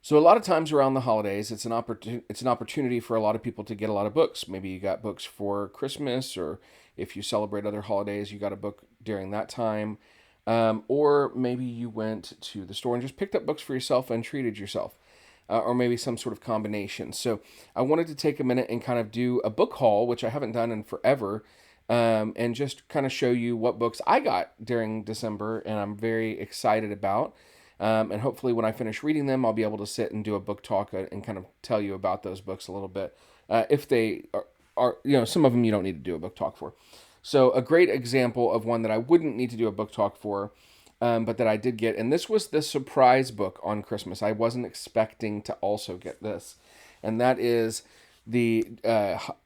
So a lot of times around the holidays, it's an opportunity for a lot of people to get a lot of books. Maybe you got books for Christmas, or if you celebrate other holidays, you got a book during that time. Or maybe you went to the store and just picked up books for yourself and treated yourself, or maybe some sort of combination. So I wanted to take a minute and kind of do a book haul, which I haven't done in forever, and just kind of show you what books I got during December and I'm very excited about. And hopefully, when I finish reading them, I'll be able to sit and do a book talk and kind of tell you about those books a little bit. If they some of them you don't need to do a book talk for. So, a great example of one that I wouldn't need to do a book talk for, but that I did get, and this was the surprise book on Christmas. I wasn't expecting to also get this, and that is the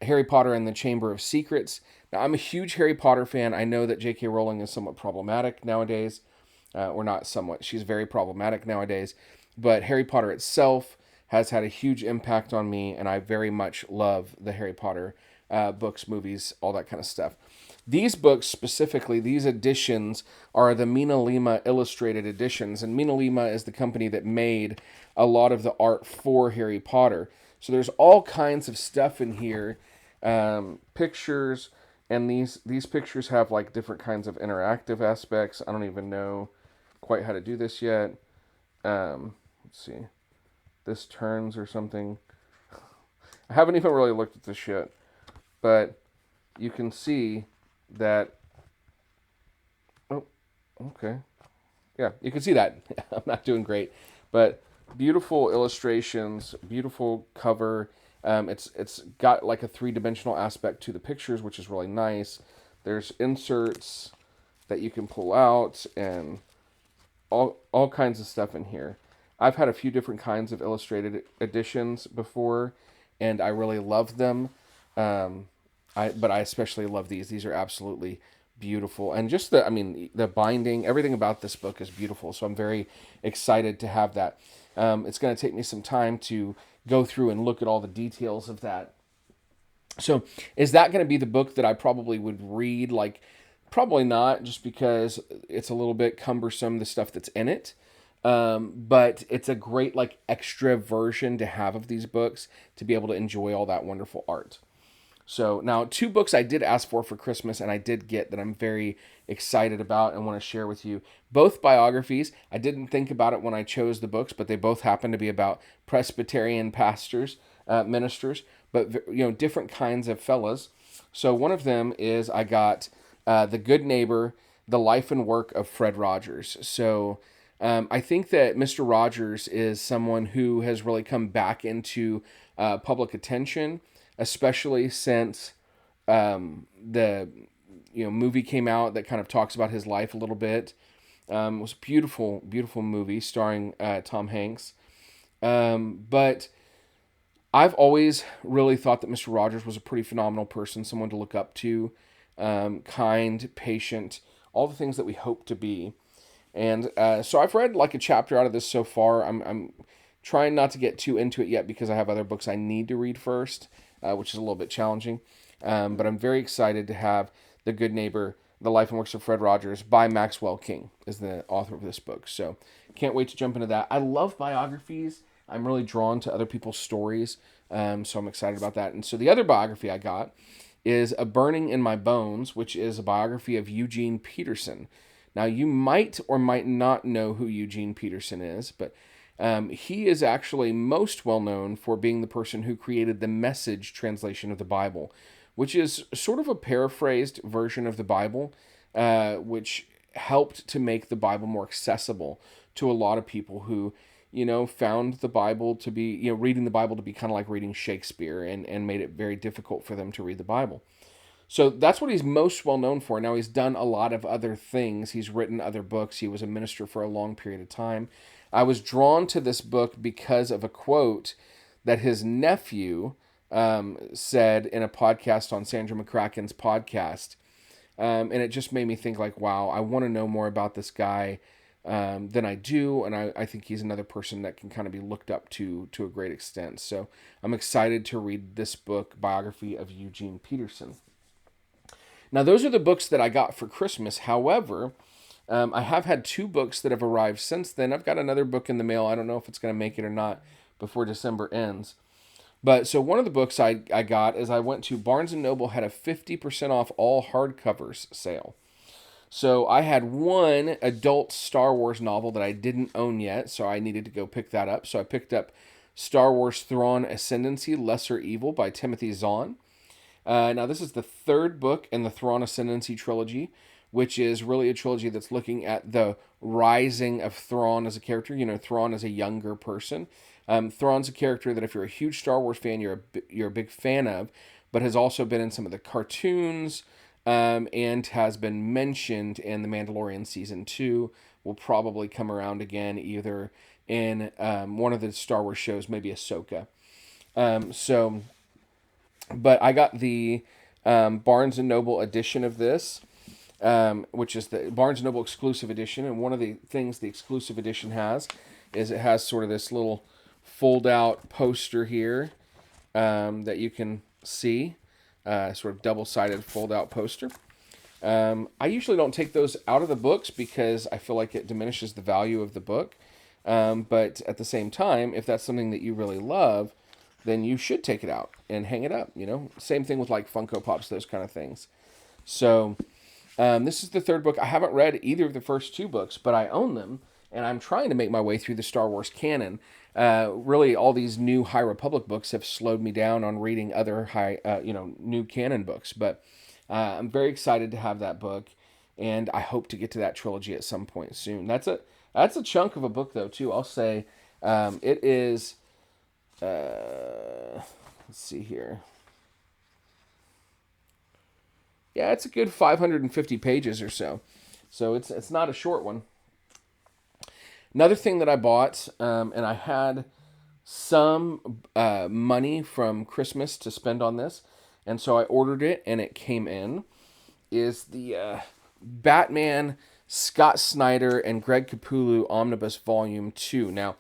Harry Potter and the Chamber of Secrets. Now, I'm a huge Harry Potter fan. I know that J.K. Rowling is somewhat problematic nowadays, or not somewhat. She's very problematic nowadays, but Harry Potter itself has had a huge impact on me, and I very much love the Harry Potter books, movies, all that kind of stuff. These books specifically, these editions are the Mina Lima illustrated editions, and Mina Lima is the company that made a lot of the art for Harry Potter. So there's all kinds of stuff in here, pictures, and these pictures have like different kinds of interactive aspects. I don't even know quite how to do this yet. Let's see. This turns or something. I haven't even really looked at this yet, but you can see that. Oh, okay. Yeah, you can see that. I'm not doing great, but beautiful illustrations, beautiful cover. It's got like a three-dimensional aspect to the pictures, which is really nice. There's inserts that you can pull out and all kinds of stuff in here. I've had a few different kinds of illustrated editions before, and I really love them. But I especially love these. These are absolutely beautiful, and just the binding, everything about this book is beautiful. So I'm very excited to have that. It's going to take me some time to go through and look at all the details of that. So is that going to be the book that I probably would read? Like, probably not, just because it's a little bit cumbersome, the stuff that's in it. But it's a great like extra version to have of these books to be able to enjoy all that wonderful art. So now, two books I did ask for Christmas and I did get that I'm very excited about and want to share with you. Both biographies. I didn't think about it when I chose the books, but they both happen to be about Presbyterian pastors, ministers, but different kinds of fellas. So one of them is I got The Good Neighbor, The Life and Work of Fred Rogers. So I think that Mr. Rogers is someone who has really come back into public attention, especially since the movie came out that kind of talks about his life a little bit. It was a beautiful, beautiful movie starring Tom Hanks. But I've always really thought that Mr. Rogers was a pretty phenomenal person, someone to look up to, kind, patient, all the things that we hope to be. And so I've read like a chapter out of this so far. I'm trying not to get too into it yet because I have other books I need to read first, which is a little bit challenging. But I'm very excited to have The Good Neighbor, The Life and Works of Fred Rogers by Maxwell King is the author of this book. So can't wait to jump into that. I love biographies. I'm really drawn to other people's stories. So I'm excited about that. And so the other biography I got is A Burning in My Bones, which is a biography of Eugene Peterson. Now, you might or might not know who Eugene Peterson is, but he is actually most well known for being the person who created the Message translation of the Bible, which is sort of a paraphrased version of the Bible, which helped to make the Bible more accessible to a lot of people who, found the Bible to be, reading the Bible to be kind of like reading Shakespeare and made it very difficult for them to read the Bible. So that's what he's most well known for. Now, he's done a lot of other things. He's written other books. He was a minister for a long period of time. I was drawn to this book because of a quote that his nephew said in a podcast on Sandra McCracken's podcast. And it just made me think like, wow, I want to know more about this guy than I do. And I think he's another person that can kind of be looked up to a great extent. So I'm excited to read this book, biography of Eugene Peterson. Now, those are the books that I got for Christmas. However, I have had 2 books that have arrived since then. I've got another book in the mail. I don't know if it's going to make it or not before December ends. But so one of the books I got is I went to Barnes & Noble, had a 50% off all hardcovers sale. So I had one adult Star Wars novel that I didn't own yet, so I needed to go pick that up. So I picked up Star Wars Thrawn Ascendancy, Lesser Evil by Timothy Zahn. Now, this is the 3rd book in the Thrawn Ascendancy trilogy, which is really a trilogy that's looking at the rising of Thrawn as a character. You know, Thrawn as a younger person. Thrawn's a character that if you're a huge Star Wars fan, you're a big fan of, but has also been in some of the cartoons, and has been mentioned in The Mandalorian Season 2. Will probably come around again either in one of the Star Wars shows, maybe Ahsoka. But I got the Barnes & Noble edition of this, which is the Barnes & Noble exclusive edition. And one of the things the exclusive edition has is it has sort of this little fold-out poster here that you can see, sort of double-sided fold-out poster. I usually don't take those out of the books because I feel like it diminishes the value of the book. But at the same time, if that's something that you really love, then you should take it out and hang it up, you know? Same thing with like Funko Pops, those kind of things. So this is the 3rd book. I haven't read either of the first 2 books, but I own them, and I'm trying to make my way through the Star Wars canon. Really, all these new High Republic books have slowed me down on reading other new canon books. But I'm very excited to have that book, and I hope to get to that trilogy at some point soon. That's a chunk of a book, though, too. I'll say it is. Let's see here. Yeah, it's a good 550 pages or so. So it's not a short one. Another thing that I bought, and I had some money from Christmas to spend on this, and so I ordered it, and it came in, is the Batman Scott Snyder and Greg Capullo Omnibus Volume 2. Now,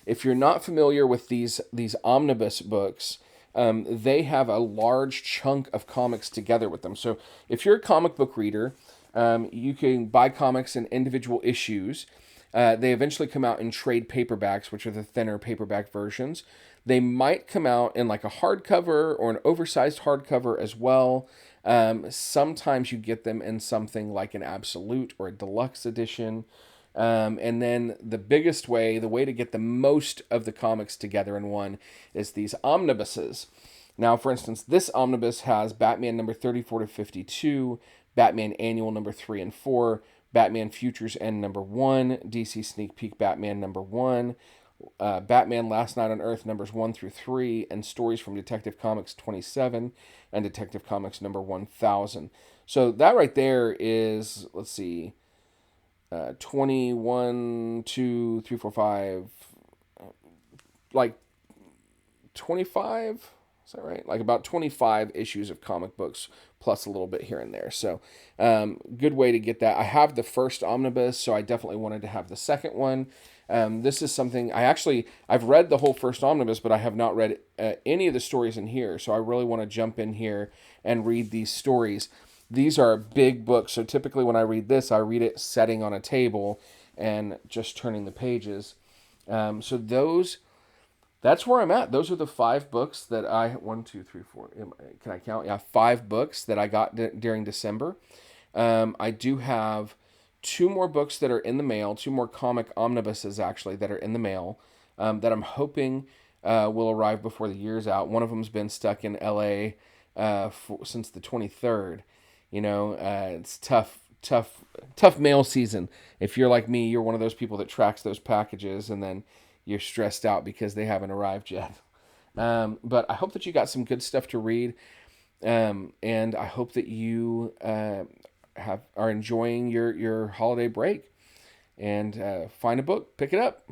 if you're not familiar with these omnibus books, they have a large chunk of comics together with them. So if you're a comic book reader, you can buy comics in individual issues. They eventually come out in trade paperbacks, which are the thinner paperback versions. They might come out in like a hardcover or an oversized hardcover as well. Sometimes you get them in something like an absolute or a deluxe edition. And then the biggest way, the way to get the most of the comics together in one, is these omnibuses. Now, for instance, this omnibus has Batman number 34 to 52, Batman Annual number 3 and 4, Batman Futures End number 1, DC Sneak Peek Batman number 1, Batman Last Night on Earth numbers 1 through 3, and Stories from Detective Comics 27 and Detective Comics number 1000. So that right there is, let's see, 21, 2, 3, 4, 5, like 25, is that right? Like about 25 issues of comic books plus a little bit here and there. So good way to get that. I have the first omnibus, so I definitely wanted to have the second one. This is something I've read the whole first omnibus, but I have not read any of the stories in here. So I really want to jump in here and read these stories. These are big books, so typically when I read this, I read it sitting on a table and just turning the pages. That's where I'm at. Those are the 5 books that one, two, three, four, can I count? Yeah, 5 books that I got during December. I do have 2 more books that are in the mail, 2 more comic omnibuses actually that are in the mail, that I'm hoping will arrive before the year's out. One of them's been stuck in LA since the 23rd. You know, it's tough mail season. If you're like me, you're one of those people that tracks those packages and then you're stressed out because they haven't arrived yet. But I hope that you got some good stuff to read. And I hope that you are enjoying your holiday break. And find a book, pick it up.